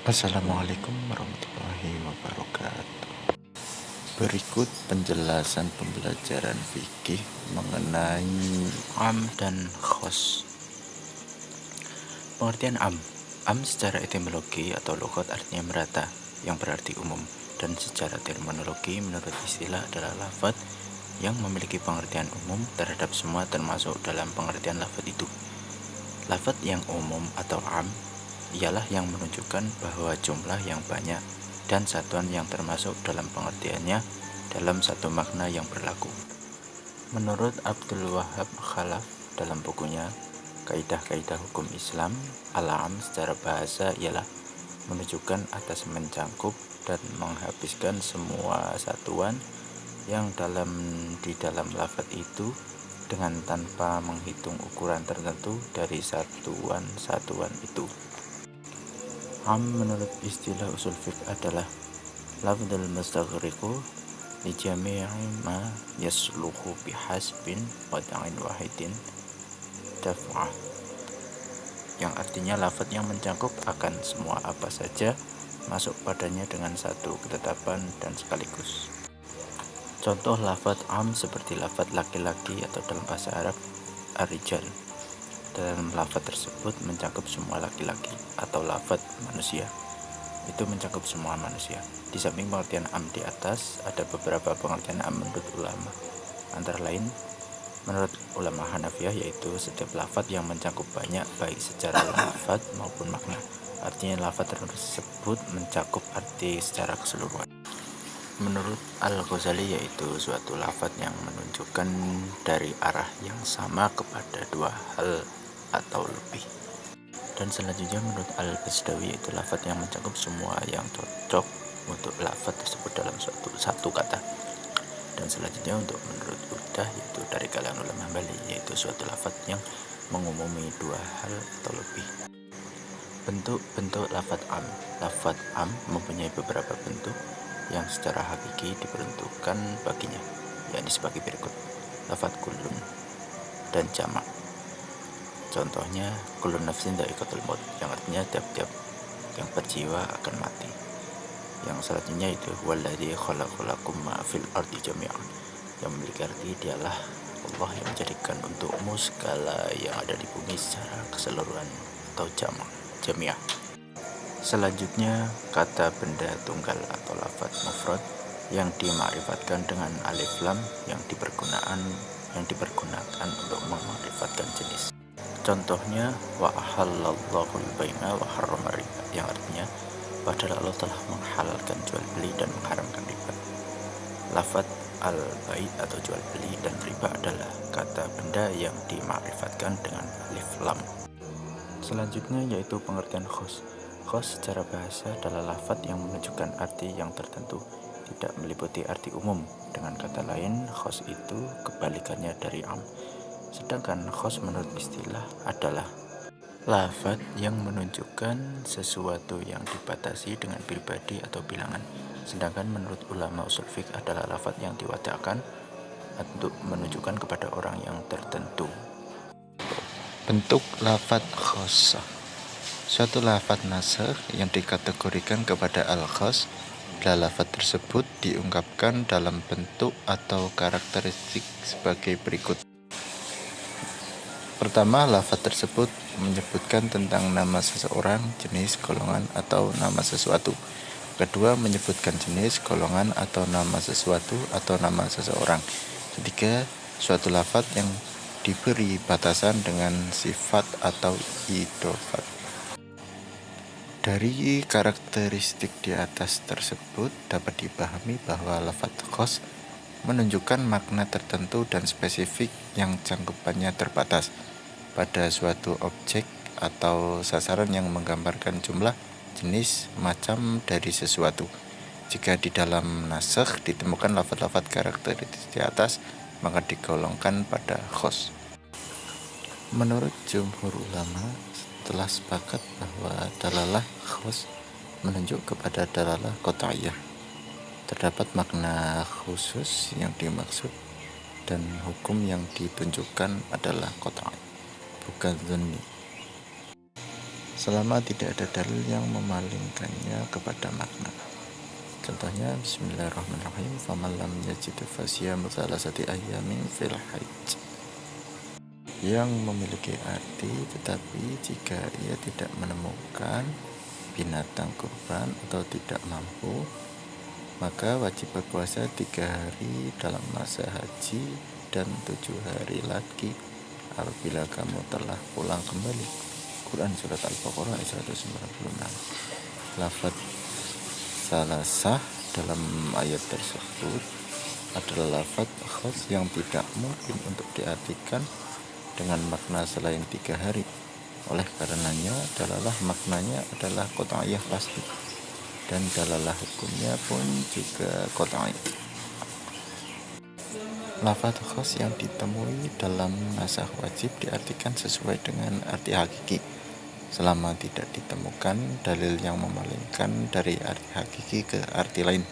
Assalamualaikum warahmatullahi wabarakatuh. Berikut penjelasan pembelajaran fikih mengenai am dan khos. Pengertian am. Am secara etimologi atau logat artinya merata, yang berarti umum, dan secara terminologi menurut istilah adalah lafadz yang memiliki pengertian umum terhadap semua termasuk dalam pengertian lafadz itu. Lafadz yang umum atau am ialah yang menunjukkan bahwa jumlah yang banyak dan satuan yang termasuk dalam pengertiannya dalam satu makna yang berlaku. Menurut Abdul Wahab Khalaf dalam bukunya Kaidah-Kaidah Hukum Islam, al-am secara bahasa ialah menunjukkan atas mencangkup dan menghabiskan semua satuan yang di dalam lafadz itu dengan tanpa menghitung ukuran tertentu dari satuan-satuan itu. Am menurut istilah usul fiqh adalah lafdzul mustaghriqu li jami'i ma yasluhu bihasbin wada'in wahidin daf'ah, yang artinya lafadz yang mencakup akan semua apa saja masuk padanya dengan satu ketetapan dan sekaligus. Contoh lafadz am seperti lafadz laki-laki atau dalam bahasa Arab ar-rijal. Dalam lafadz tersebut mencakup semua laki-laki, atau lafadz manusia itu mencakup semua manusia. Di samping pengertian am di atas, ada beberapa pengertian am menurut ulama. Antara lain, menurut ulama Hanafiyah yaitu setiap lafadz yang mencakup banyak baik secara lafadz maupun makna. Artinya lafadz tersebut mencakup arti secara keseluruhan. Menurut Al-Ghazali yaitu suatu lafadz yang menunjukkan dari arah yang sama kepada dua hal atau lebih. Dan selanjutnya menurut Al-Basdawi yaitu lafadz yang mencakup semua yang cocok untuk lafadz tersebut dalam satu kata. Dan selanjutnya untuk menurut Udah yaitu dari kalangan ulama Hambali yaitu suatu lafadz yang mengumumi dua hal atau lebih. Bentuk lafadz am. Lafadz am mempunyai beberapa bentuk yang secara hakiki diperuntukkan baginya, yakni sebagai berikut: lafadz kullun dan jamak. Contohnya kullun nafsin dha'iqatul maut, yang artinya tiap-tiap yang berjiwa akan mati. Yang selanjutnya itu walladzi khalaqalakum ma fil ardi jami'an, yang memiliki arti dialah Allah yang menjadikan untukmu segala yang ada di bumi secara keseluruhan atau jami'ah. Selanjutnya kata benda tunggal atau lafadz mufrad yang dimakrifatkan dengan alif lam yang dipergunakan untuk memakrifatkan jenis. Contohnya wa ahallallahu al-bai'a wa harrama riba, yang artinya padahal Allah telah menghalalkan jual beli dan mengharamkan riba. Lafadz al-bai' atau jual beli dan riba adalah kata benda yang dimakrifatkan dengan alif lam. Selanjutnya yaitu pengertian khos. Khos secara bahasa adalah lafadz yang menunjukkan arti yang tertentu, tidak meliputi arti umum. Dengan kata lain, khos itu kebalikannya dari am. Sedangkan khos menurut istilah adalah lafadz yang menunjukkan sesuatu yang dibatasi dengan pribadi atau bilangan. Sedangkan menurut ulama usul fiqh adalah lafadz yang diwadakan untuk menunjukkan kepada orang yang tertentu. Bentuk lafadz khossah. Suatu lafadz nasakh yang dikategorikan kepada al-khoss bila lafadz tersebut diungkapkan dalam bentuk atau karakteristik sebagai berikut. Pertama, lafadz tersebut menyebutkan tentang nama seseorang, jenis, golongan, atau nama sesuatu. Kedua, menyebutkan jenis, golongan, atau nama sesuatu atau nama seseorang. Ketiga, suatu lafadz yang diberi batasan dengan sifat atau idhofat. Dari karakteristik di atas tersebut dapat dipahami bahwa lafadz khoss menunjukkan makna tertentu dan spesifik yang cangkupannya terbatas pada suatu objek atau sasaran yang menggambarkan jumlah, jenis, macam dari sesuatu. Jika di dalam nasakh ditemukan lafadz-lafadz karakteristik di atas, maka digolongkan pada khoss. Menurut jumhur ulama, telah sepakat bahwa dalalah khoss menunjuk kepada dalalah qat'iyah. Terdapat makna khusus yang dimaksud dan hukum yang ditunjukkan adalah qat'i, bukan dzanni. selama tidak ada dalil yang memalingkannya kepada makna. Contohnya bismillahirrahmanirrahim, faman lam yajid fasiyam thalathati ayyamin fil hajj, yang memiliki arti tetapi jika ia tidak menemukan binatang kurban atau tidak mampu, maka wajib berpuasa 3 hari dalam masa haji dan 7 hari lagi apabila kamu telah pulang kembali. Quran Surat Al-Baqarah ayat 196. Lafaz salasah dalam ayat tersebut adalah lafaz khas yang tidak mungkin untuk diartikan dengan makna selain 3 hari. Oleh karenanya dalalah maknanya adalah qat'iyah pasti, dan dalalah hukumnya pun juga qat'i. Lafaz khas yang ditemui dalam nasakh wajib diartikan sesuai dengan arti hakiki selama tidak ditemukan dalil yang memalingkan dari arti hakiki ke arti lain.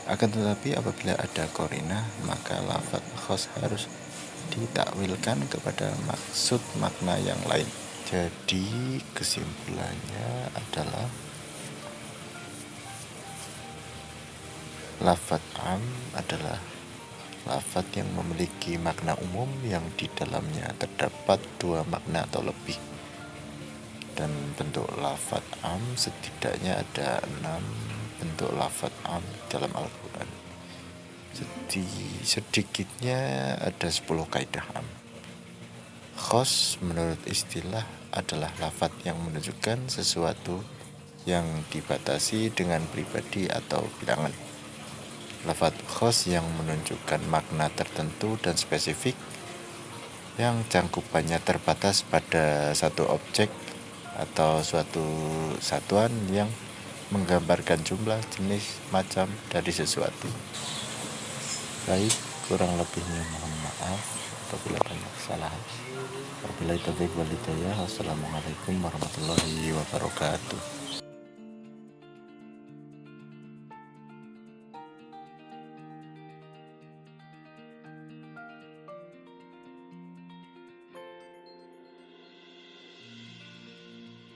Akan tetapi apabila ada qarinah, maka lafaz khas harus ditakwilkan kepada maksud makna yang lain. Jadi kesimpulannya adalah lafaz am adalah lafaz yang memiliki makna umum yang di dalamnya terdapat 2 makna atau lebih. Dan bentuk lafaz am setidaknya ada 6 bentuk lafaz am dalam Al-Quran. Sedikitnya ada 10 kaidah am. Khos menurut istilah adalah lafaz yang menunjukkan sesuatu yang dibatasi dengan pribadi atau bilangan. Lafaz khos yang menunjukkan makna tertentu dan spesifik yang cangkupannya terbatas pada satu objek atau suatu satuan yang menggambarkan jumlah, jenis, macam dari sesuatu. Baik, kurang lebihnya mohon maaf apabila banyak kesalahan. Wabillahi taufiq wal hidayah. Wassalamualaikum warahmatullahi wabarakatuh.